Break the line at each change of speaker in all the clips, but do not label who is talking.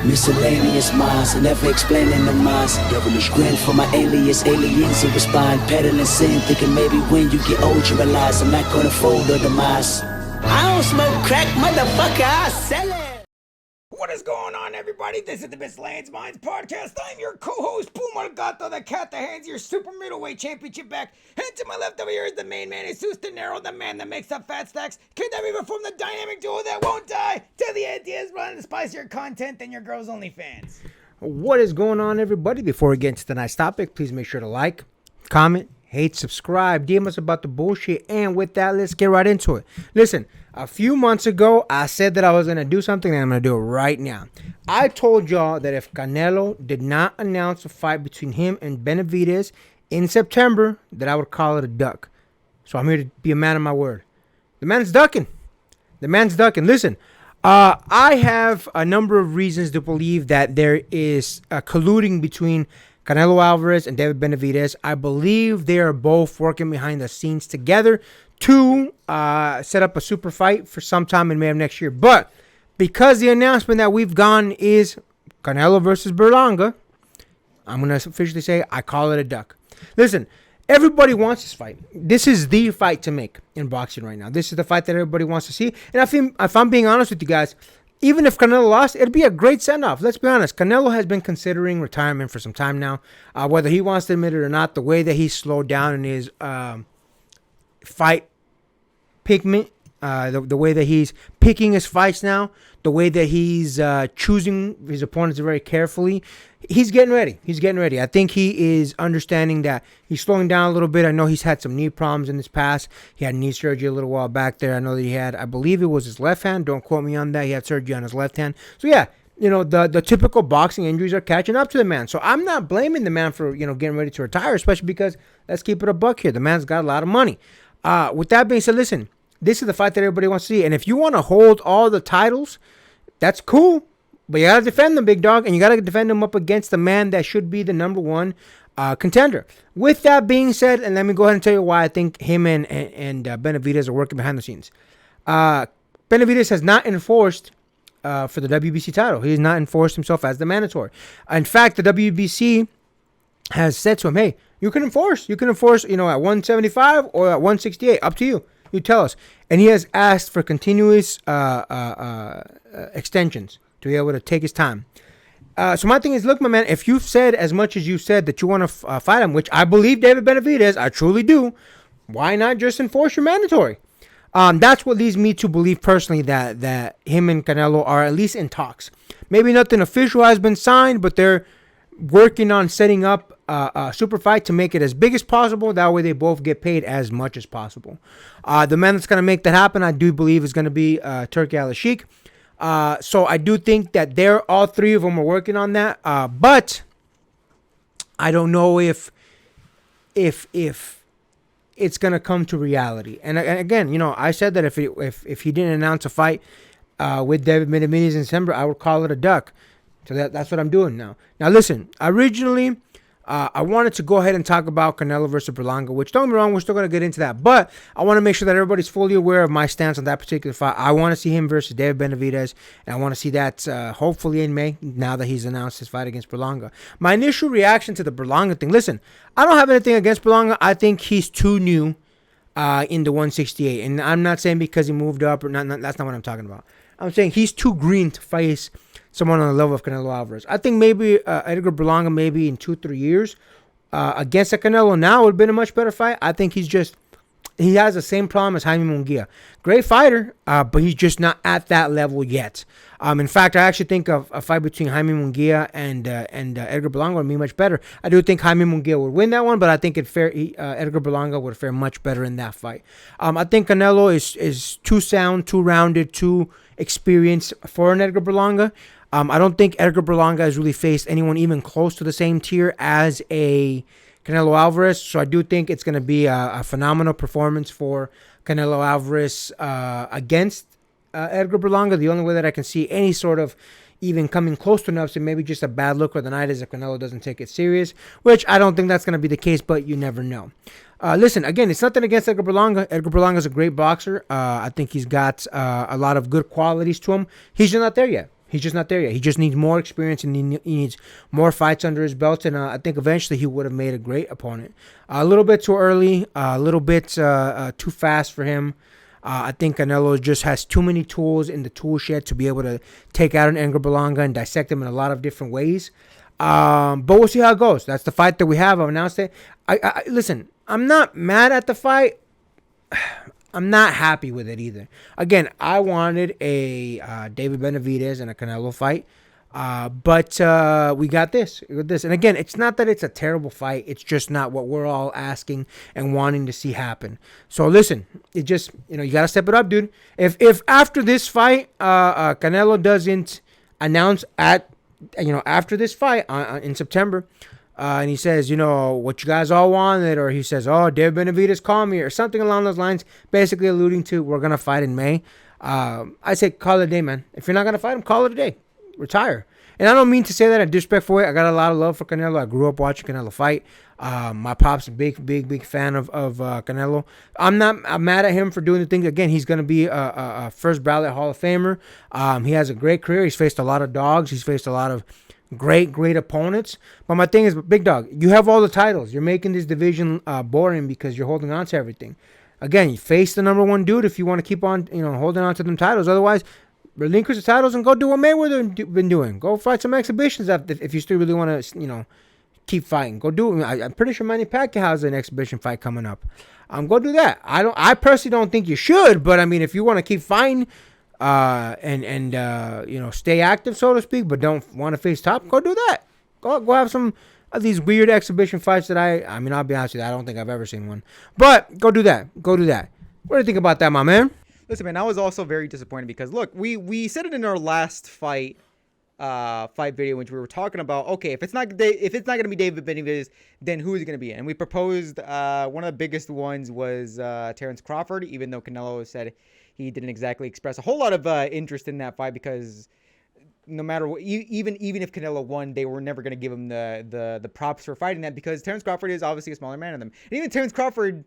Miscellaneous minds, never explaining the minds. Devilish grin for my alias, aliens who respond. Peddling sin, thinking maybe when you get old you realize I'm not gonna fold or demise. I don't smoke crack, motherfucker, I sell it.
What is going on, everybody? This is the Miscellaneous Minds podcast. I'm your co-host, Puma Gato, the cat that hands your super middleweight championship back. And to my left over here is the main man, Jesus De Niro, the man that makes up fat stacks. Kid that even from the dynamic duo that won't die. Tell the ideas running to spicier content than your girl's OnlyFans.
What is going on, everybody? Before we get into tonight's topic, please make sure to like, comment, hate, subscribe, DM us about the bullshit, and with that, let's get right into it. Listen, a few months ago, I said that I was going to do something, and I'm going to do it right now. I told y'all that if Canelo did not announce a fight between him and Benavidez in September, that I would call it a duck. So I'm here to be a man of my word. The man's ducking. Listen, I have a number of reasons to believe that there is a colluding between Canelo Alvarez and David Benavidez. I believe they are both working behind the scenes together to set up a super fight for sometime in May of next year. But because the announcement that we've gotten is Canelo versus Berlanga, I'm going to officially say I call it a duck. Listen, everybody wants this fight. This is the fight to make in boxing right now. This is the fight that everybody wants to see. And I think, if I'm being honest with you guys, even if Canelo lost, it'd be a great send-off. Let's be honest. Canelo has been considering retirement for some time now. Whether he wants to admit it or not, the way that he's slowed down in his fight pigment, the way that he's picking his fights now, the way that he's choosing his opponents very carefully, he's getting ready. I think he is understanding that he's slowing down a little bit. I know he's had some knee problems in his past. He had knee surgery a little while back there. I know that he had, I believe it was his left hand. Don't quote me on that. He had surgery on his left hand. So yeah, the typical boxing injuries are catching up to the man. So I'm not blaming the man for, getting ready to retire, especially because, let's keep it a buck here, the man's got a lot of money. With that being said, listen, this is the fight that everybody wants to see. And if you want to hold all the titles, that's cool. But you got to defend them, big dog. And you got to defend them up against the man that should be the number one contender. With that being said, and let me go ahead and tell you why I think him and Benavidez are working behind the scenes. Benavidez has not enforced for the WBC title. He has not enforced himself as the mandatory. In fact, the WBC has said to him, hey, you can enforce, at 175 or at 168, up to you. You tell us. And he has asked for continuous extensions to be able to take his time. So my thing is, look, my man, if you've said as much as you said that you want to fight him, which I believe David Benavidez, I truly do, why not just enforce your mandatory? That's what leads me to believe personally that him and Canelo are at least in talks. Maybe nothing official has been signed, but they're working on setting up a super fight to make it as big as possible. That way they both get paid as much as possible. The man that's going to make that happen, I do believe, is going to be Turki Al-Sheikh. So I do think that all three of them are working on that. But I don't know if it's going to come to reality. And again, I said that if he didn't announce a fight with David Benavidez in December, I would call it a duck. So that's what I'm doing now. Now, listen, originally, I wanted to go ahead and talk about Canelo versus Berlanga, which, don't get me wrong, we're still going to get into that. But I want to make sure that everybody's fully aware of my stance on that particular fight. I want to see him versus David Benavidez, and I want to see that hopefully in May, now that he's announced his fight against Berlanga. My initial reaction to the Berlanga thing, listen, I don't have anything against Berlanga. I think he's too new in the 168. And I'm not saying because he moved up, or not. That's not what I'm talking about. I'm saying he's too green to face someone on the level of Canelo Alvarez. I think maybe Edgar Berlanga, maybe in 2-3 years, against a Canelo now would have been a much better fight. I think he has the same problem as Jaime Munguia. Great fighter, but he's just not at that level yet. In fact, I actually think a fight between Jaime Munguia and Edgar Berlanga would be much better. I do think Jaime Munguia would win that one, but I think Edgar Berlanga would fare much better in that fight. I think Canelo is too sound, too rounded, too experienced for an Edgar Berlanga. I don't think Edgar Berlanga has really faced anyone even close to the same tier as a Canelo Alvarez. So I do think it's going to be a phenomenal performance for Canelo Alvarez against Edgar Berlanga. The only way that I can see any sort of even coming close to an upset, maybe just a bad look for the night, is if Canelo doesn't take it serious, which I don't think that's going to be the case, but you never know. Listen, again, it's nothing against Edgar Berlanga. Edgar Berlanga is a great boxer. I think he's got a lot of good qualities to him. He's just not there yet. He's just not there yet. He just needs more experience, and he needs more fights under his belt. And I think eventually he would have made a great opponent. A little bit too early, a little bit too fast for him. I think Canelo just has too many tools in the tool shed to be able to take out an Edgar Berlanga and dissect him in a lot of different ways. But we'll see how it goes. That's the fight that we have. I've announced it. Listen, I'm not mad at the fight. I'm not happy with it either. Again, I wanted a David Benavidez and a Canelo fight, but we got this. And again, it's not that it's a terrible fight. It's just not what we're all asking and wanting to see happen. So listen, it just, you got to step it up, dude. If after this fight, Canelo doesn't announce after this fight in September, and he says, what you guys all wanted, or he says, oh, David Benavidez called me, or something along those lines, basically alluding to we're going to fight in May. I say call it a day, man. If you're not going to fight him, call it a day. Retire. And I don't mean to say that in a disrespectful way. I got a lot of love for Canelo. I grew up watching Canelo fight. My pop's a big fan of Canelo. I'm mad at him for doing the things. Again, he's going to be a first ballot Hall of Famer. He has a great career. He's faced a lot of dogs. He's faced a lot of great opponents. But my thing is, big dog, you have all the titles. You're making this division boring because you're holding on to everything. Again, you face the number one dude if you want to keep on, holding on to them titles. Otherwise, relinquish the titles and go do what Mayweather been doing. Go fight some exhibitions if you still really want to, keep fighting. Go do it. I'm pretty sure Manny Pacquiao has an exhibition fight coming up. Go do that. I personally don't think you should, but I mean, if you want to keep fighting, and stay active, so to speak, but don't want to face top, go do that. Go have some of these weird exhibition fights that I'll be honest with you, I don't think I've ever seen one. But go do that. What do you think about that, my man?
Listen, man, I was also very disappointed because look, we said it in our last fight video, which we were talking about. Okay, if it's not going to be David Benavidez, then who is it going to be? And we proposed one of the biggest ones was Terrence Crawford, even though Canelo said he didn't exactly express a whole lot of interest in that fight because no matter what, even if Canelo won, they were never going to give him the props for fighting that because Terrence Crawford is obviously a smaller man than them. And even Terrence Crawford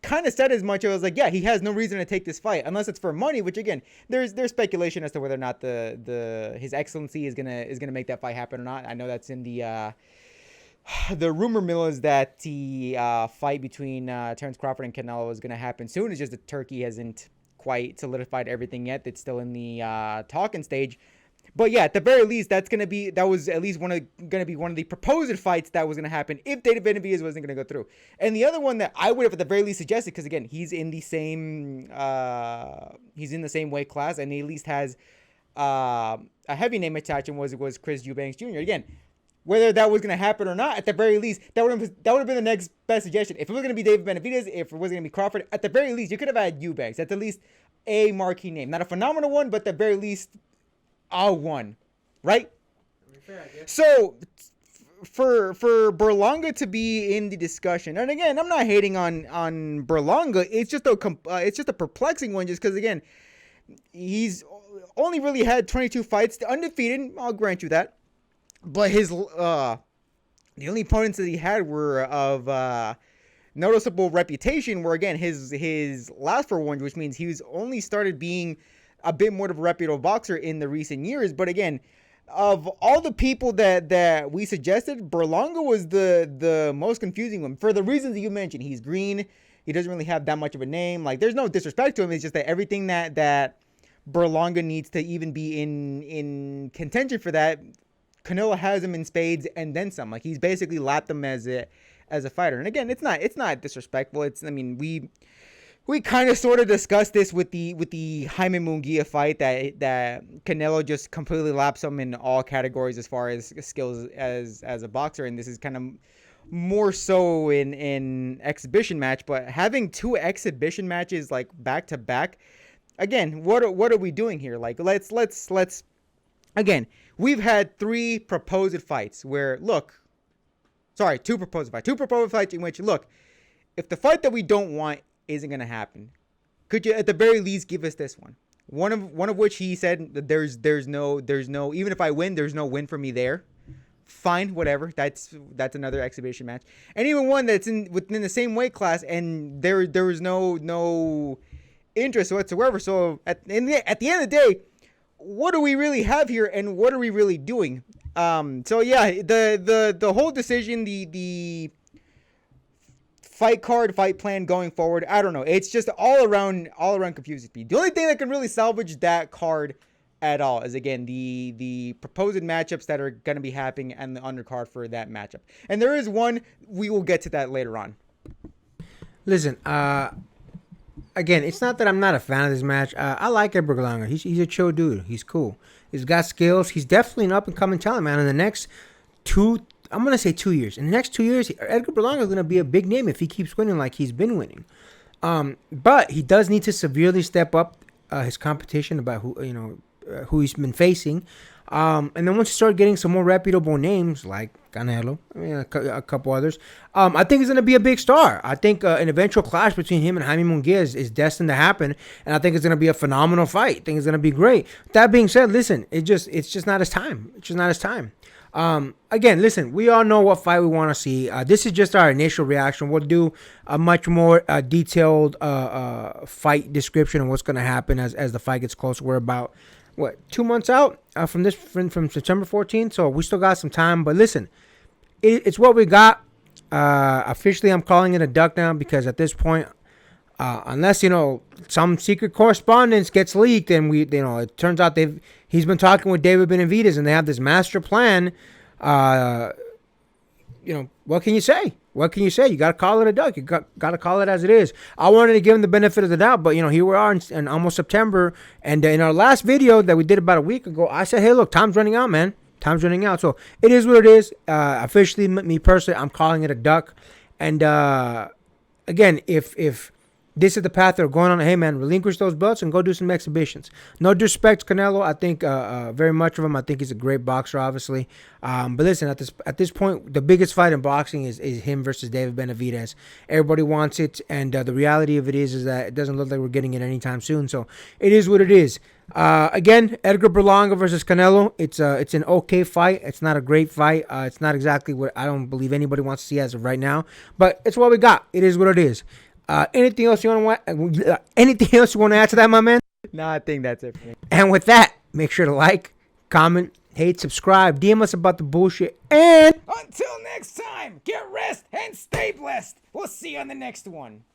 kind of said as much. I was like, yeah, he has no reason to take this fight unless it's for money. Which again, there's speculation as to whether or not his excellency is gonna make that fight happen or not. I know that's in the rumor mill is that the fight between Terrence Crawford and Canelo is gonna happen soon. It's just that Turkey hasn't quite solidified everything yet. It's still in the talking stage. But yeah, at the very least, that was at least going to be one of the proposed fights that was going to happen if David Benavidez wasn't going to go through. And the other one that I would have at the very least suggested, because again, he's in the same weight class, and he at least has a heavy name attached, and was Chris Eubanks Jr. Again, whether that was going to happen or not, at the very least, that would have been the next best suggestion. If it was going to be David Benavidez, if it was going to be Crawford, at the very least, you could have had Eubanks. That's at least a marquee name, not a phenomenal one, but at the very least, one, right? So for Berlanga to be in the discussion, and again, I'm not hating on Berlanga. It's just a perplexing one, just because again, he's only really had 22 fights, undefeated. I'll grant you that, but his the only opponents that he had were of noticeable reputation. Where again, his last four ones, which means he's only started being a bit more of a reputable boxer in the recent years. But again, of all the people that we suggested, Berlanga was the most confusing one for the reasons that you mentioned. He's green. He doesn't really have that much of a name. Like, there's no disrespect to him. It's just that everything that Berlanga needs to even be in contention for that, Canelo has him in spades and then some. Like, he's basically lapped him as a fighter. And again, it's not disrespectful. We kind of sort of discussed this with the Jaime Munguia fight that Canelo just completely laps him in all categories as far as skills as a boxer, and this is kind of more so in exhibition match. But having two exhibition matches like back to back, again, what are we doing here? Like, let's again, we've had two proposed fights in which, look, if the fight that we don't want isn't going to happen, could you at the very least give us this one? One of which he said that there's no even if I win, there's no win for me there. Fine, whatever. That's another exhibition match. And even one that's within the same weight class, and there was no interest whatsoever. So at the end of the day, what do we really have here, and what are we really doing? So yeah, the whole decision, the fight plan going forward, I don't know. It's just all around confusing me. The only thing that can really salvage that card at all is, again, the proposed matchups that are going to be happening and the undercard for that matchup. And there is one, we will get to that later on.
Listen, again, it's not that I'm not a fan of this match. I like Edgar Berlanga. He's a chill dude. He's cool. He's got skills. He's definitely an up-and-coming talent, man. In the next 2 years. In the next 2 years, Edgar Berlanga is going to be a big name if he keeps winning like he's been winning. But he does need to severely step up his competition about who he's been facing. And then once you start getting some more reputable names like Canelo, a couple others, I think he's going to be a big star. I think an eventual clash between him and Jaime Munguia is destined to happen, and I think it's going to be a phenomenal fight. I think it's going to be great. That being said, listen, it's just not his time. It's just not his time. Again, listen, we all know what fight we want to see. This is just our initial reaction. We'll do a much more detailed fight description of what's going to happen as the fight gets closer. We're about 2 months out from September 14th, so we still got some time. But listen, it's what we got. Officially, I'm calling it a duck now, because at this point, unless some secret correspondence gets leaked and it turns out he's been talking with David Benavidez and they have this master plan. What can you say? What can you say? You got to call it a duck. You got to call it as it is. I wanted to give him the benefit of the doubt, but here we are in almost September, and in our last video that we did about a week ago, I said, hey, look, time's running out, man. Time's running out. So it is what it is. Officially, me personally, I'm calling it a duck. And again, if this is the path they're going on, hey, man, relinquish those belts and go do some exhibitions. No disrespect, Canelo. I think very much of him. I think he's a great boxer, obviously. But listen, at this point, the biggest fight in boxing is him versus David Benavidez. Everybody wants it, and the reality of it is that it doesn't look like we're getting it anytime soon. So it is what it is. Again, Edgar Berlanga versus Canelo. It's an okay fight. It's not a great fight. It's not exactly what I don't believe anybody wants to see as of right now. But it's what we got. It is what it is. Anything else you want to add to that, my man?
No, I think that's it for me.
And with that, make sure to like, comment, hate, subscribe, DM us about the bullshit, and
until next time, get rest and stay blessed. We'll see you on the next one.